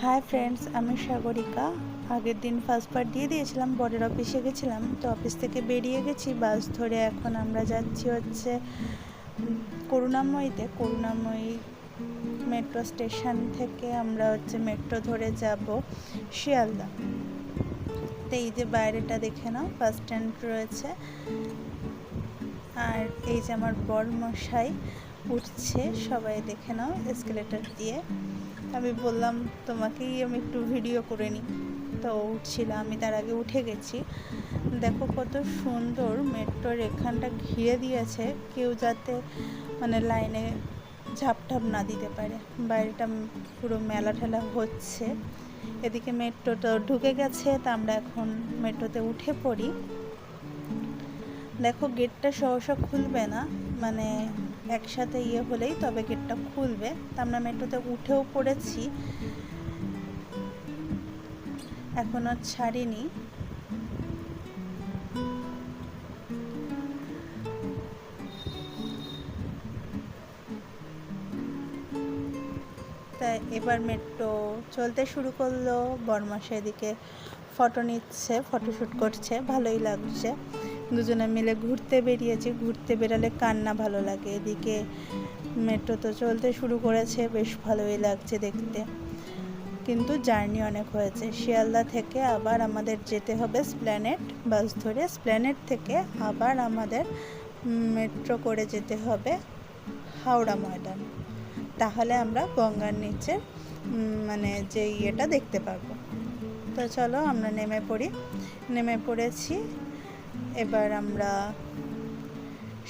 Hi friends, আমি সাগরিকা। আগের দিন ফার্স্ট পার্ট দিয়ে দিয়েছিলাম, বরের অফিসে গেছিলাম, তো অফিস থেকে বেরিয়ে গেছি বাস ধরে। এখন আমরা যাচ্ছি হচ্ছে করুণাময়ী মেট্রো স্টেশন থেকে আমরা হচ্ছে মেট্রো ধরে যাব শিয়ালদা। তো এই যে বাইরেটা দেখে নাও, বাস স্ট্যান্ড রয়েছে। আর এই যে আমার বর মশাই উঠছে, সবাই দেখে নাও এসকেলেটর দিয়ে। আমি বললাম তোমাকেই আমি একটু ভিডিও করে নিই, তো উঠছিল, আমি তার আগে উঠে গেছি। দেখো কত সুন্দর মেট্রোর এখানটা ঘিরে দিয়েছে, কেউ যাতে মানে লাইনে ঝাপটাপ না দিতে পারে। বাইরেটা পুরো মেলা ঠেলা হচ্ছে, এদিকে মেট্রোটা ঢুকে গেছে। তা আমরা এখন মেট্রোতে উঠে পড়ি। দেখো গেটটা সহসা খুলবে না, মানে একসাথে হলেই তবে গেটটা খুলবে। তা আমরা মেট্রোতে উঠেও পড়েছি, এখন আর ছাড়িনি। তা এবার মেট্রো চলতে শুরু করলো। বরমাসা এদিকে ফটো নিচ্ছে, ফটোশ্যুট করছে, ভালোই লাগছে। দুজনে মিলে ঘুরতে বেরিয়েছি, ঘুরতে বেরালে কান্না ভালো লাগে। এদিকে মেট্রো তো চলতে শুরু করেছে, বেশ ভালোই লাগছে দেখতে। কিন্তু জার্নি অনেক হয়েছে। শিয়ালদা থেকে আবার আমাদের যেতে হবে স্প্ল্যানেড, বাস ধরে স্প্ল্যানেড থেকে আবার আমাদের মেট্রো করে যেতে হবে হাওড়া ময়দান। তাহলে আমরা গঙ্গার নিচে মানে যে ইয়েটা দেখতে পারবো। তো চলো আমরা নেমে পড়েছি। এবার আমরা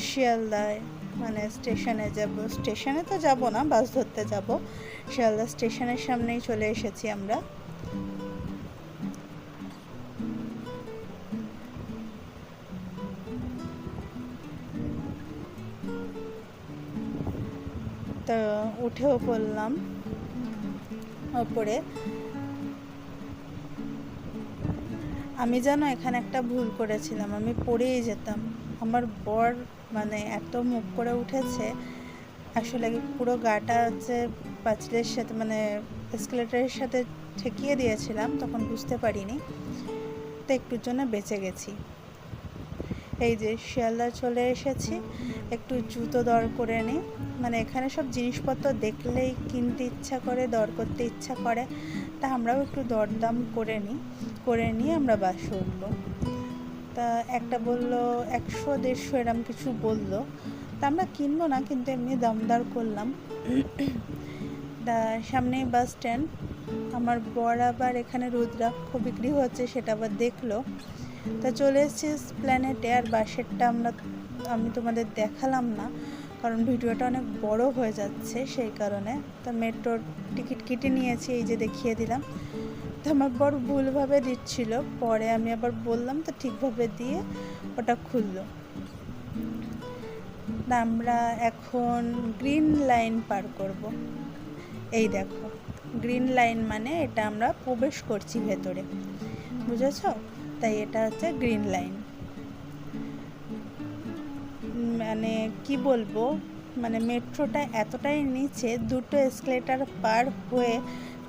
শিয়ালদায় মানে স্টেশনে যাব। স্টেশনে তো যাব না, বাস ধরতে যাব। শিয়ালদা স্টেশনের সামনেই চলে এসেছি আমরা। তো উঠেও পড়লাম ওপরে। আমি জানো এখানে একটা ভুল করেছিলাম, আমি পড়েই যেতাম। আমার বর মানে এত মুখ করে উঠেছে, আসলে পুরো গাটা হচ্ছে পাঁচিলের সাথে মানে এসকেলেটরের সাথে ঠেকিয়ে দিয়েছিলাম, তখন বুঝতে পারিনি। তো একটুর জন্য বেঁচে গেছি। এই যে শিয়ালদা চলে এসেছি, একটু জুতো দর করে নিই। মানে এখানে সব জিনিসপত্র দেখলেই কিনতে ইচ্ছা করে, দর করতে ইচ্ছা করে। তা আমরাও একটু দরদাম করে নিয়ে আমরা বাসে উঠবো। তা একটা বললো 100-150 এরম কিছু বললো। তা আমরা কিনবো না, কিন্তু এমনি দামদার করলাম। তা সামনেই বাস স্ট্যান্ড। আমার বর আবার এখানে রুদ্রাক্ষ বিক্রি হচ্ছে, সেটা আবার দেখলো। তা চলে এসেছি প্ল্যানেটে। আর বাসেরটা আমি তোমাদের দেখালাম না, কারণ ভিডিওটা অনেক বড় হয়ে যাচ্ছে, সেই কারণে। তা মেট্রোর টিকিট কেটে নিয়েছি, এই যে দেখিয়ে দিলাম। তো আমার বড় ভুলভাবে দিচ্ছিল, পরে আমি আবার বললাম, তো ঠিকভাবে দিয়ে ওটা খুললো। আমরা এখন গ্রিন লাইন পার করব। এই দেখো গ্রিন লাইন মানে এটা আমরা প্রবেশ করছি ভেতরে, বুঝেছ? তাই এটা হচ্ছে গ্রিন লাইন। মানে কি বলবো, মানে মেট্রোটা এতটাই নিচে, দুটো এসকেলেটার পার হয়ে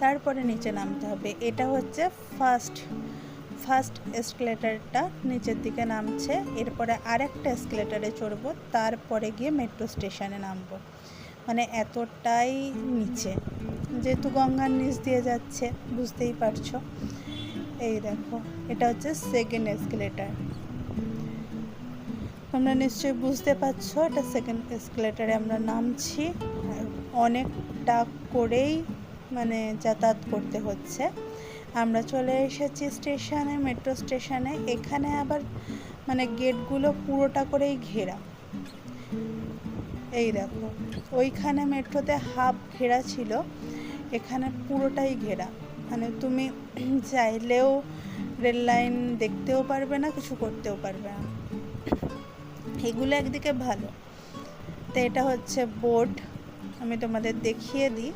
তারপরে নিচে নামতে হবে। এটা হচ্ছে ফার্স্ট এসকেলেটারটা নিচের দিকে নামছে, এরপরে আরেকটা এসকেলেটারে চড়বো, তারপরে গিয়ে মেট্রো স্টেশনে নামবো। মানে এতটাই নিচে, যেহেতু গঙ্গার নিচ দিয়ে যাচ্ছে, বুঝতেই পারছো। এই দেখো এটা হচ্ছে সেকেন্ড এসকেলেটার। তোমরা নিশ্চয়ই বুঝতে পারছো, এটা সেকেন্ড এসকেলেটারে আমরা নামছি। অনেকটা করেই মানে যাতায়াত করতে হচ্ছে। আমরা চলে এসেছি স্টেশনে, মেট্রো স্টেশনে। এখানে আবার মানে গেটগুলো পুরোটা করেই ঘেরা। এই দেখো ওইখানে মেট্রোতে হাফ ঘেরা ছিল, এখানে পুরোটাই ঘেরা। মানে তুমি চাইলেও রেল লাইন দেখতেও পারবে না, কিছু করতেও পারবে না। এগুলো একদিকে ভালো। তো এটা হচ্ছে বোর্ড, আমি তোমাদের দেখিয়ে দিই,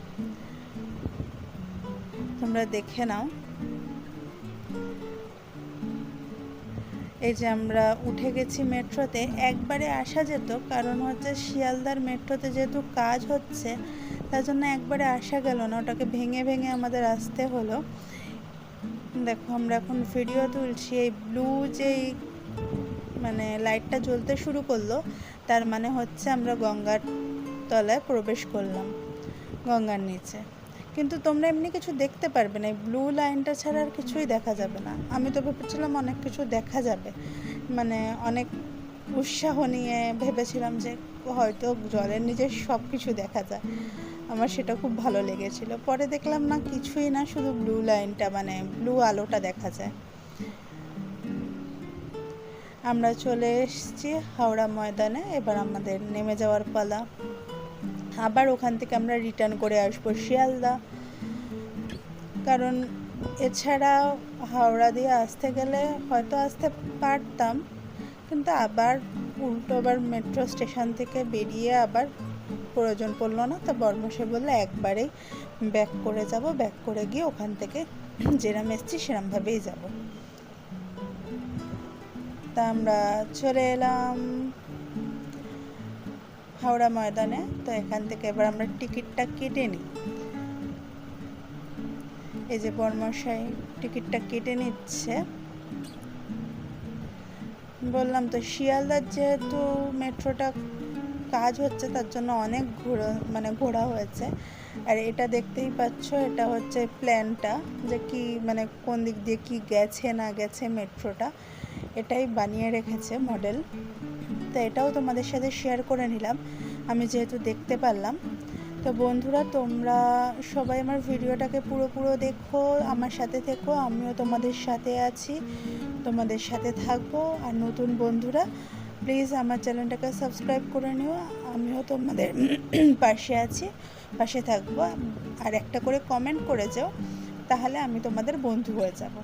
তোমরা দেখে নাও। এই যে আমরা উঠে গেছি মেট্রোতে। একবারে আসা যেত, কারণ হচ্ছে শিয়ালদার মেট্রোতে যেহেতু কাজ হচ্ছে, তার জন্য একবারে আসা গেল না, ওটাকে ভেঙে ভেঙে আমাদের আসতে হলো। দেখো আমরা এখন ভিডিও তুলছি, এই ব্লু যেই মানে লাইটটা জ্বলতে শুরু করলো, তার মানে হচ্ছে আমরা গঙ্গার তলায় প্রবেশ করলাম, গঙ্গার নিচে। কিন্তু তোমরা এমনি কিছু দেখতে পারবে না, এই ব্লু লাইনটা ছাড়া আর কিছুই দেখা যাবে না। আমি তো ভেবেছিলাম অনেক কিছু দেখা যাবে, মানে অনেক উৎসাহ নিয়ে ভেবেছিলাম যে হয়তো জলের নিচে সব কিছু দেখা যায়, আমার সেটা খুব ভালো লেগেছিল। পরে দেখলাম না, কিছুই না, শুধু ব্লু লাইনটা মানে ব্লু আলোটা দেখা যায়। আমরা চলে এসেছি হাওড়া ময়দানে, এবার আমাদের নেমে যাওয়ার পালা। আবার ওখান থেকে আমরা রিটার্ন করে আসবো শিয়ালদা, কারণ এছাড়া হাওড়া দিয়ে আসতে গেলে হয়তো আসতে পারতাম, কিন্তু আবার উল্টো আবার মেট্রো স্টেশন থেকে বেরিয়ে আবার প্রয়োজন পড়লো না। তো বর্মশাই বললে একবারেই ব্যাক করে যাব, ব্যাক করে গিয়ে ওখান থেকে যেরম এসছি সেরমভাবেই যাব। তা আমরা চলে এলাম হাওড়া ময়দানে। তো এখান থেকে এবার আমরা টিকিটটা কেটে নিই। এই যে বর্মশাই টিকিটটা কেটে নিচ্ছে। বললাম তো শিয়ালদার যেহেতু মেট্রোটা কাজ হচ্ছে, তার জন্য অনেক ঘোরা হয়েছে। আর এটা দেখতেই পাচ্ছ, এটা হচ্ছে প্ল্যানটা, যে কি মানে কোন দিক দিয়ে কি গেছে না গেছে মেট্রোটা, এটাই বানিয়ে রেখেছে মডেল। তো এটাও তোমাদের সাথে শেয়ার করে নিলাম, আমি যেহেতু দেখতে পারলাম। তো বন্ধুরা, তোমরা সবাই আমার ভিডিওটাকে পুরো দেখো, আমার সাথে থেকো, আমিও তোমাদের সাথে আছি, তোমাদের সাথে থাকবো। আর নতুন বন্ধুরা প্লিজ আমার চ্যানেলটাকে সাবস্ক্রাইব করে নিও, আমিও তোমাদের পাশে আছি, পাশে থাকবো। আর একটা করে কমেন্ট করে যাও, তাহলে আমি তোমাদের বন্ধু হয়ে যাব।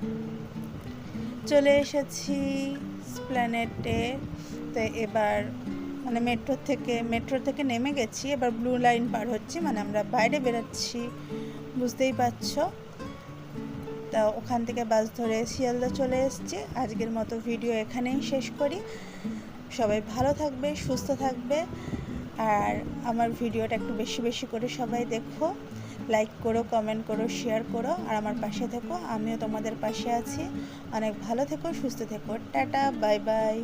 চলে এসেছি এসপ্ল্যানেডে। তো এবার মানে মেট্রো থেকে নেমে গেছি, এবার ব্লু লাইন পার হচ্ছি, মানে আমরা বাইরে বেরোচ্ছি, বুঝতেই পারছো। তা ওখান থেকে বাস ধরে শিয়ালদা চলে এসেছি। আজকের মতো ভিডিও এখানেই শেষ করি। সবাই ভালো থাকবে, সুস্থ থাকবে, আর আমার ভিডিওটা একটু বেশি করে সবাই দেখো, লাইক করো, কমেন্ট করো, শেয়ার করো, আর আমার পাশে থেকো, আমিও তোমাদের পাশে আছি। অনেক ভালো থেকো, সুস্থ থেকো, টাটা, বাই বাই।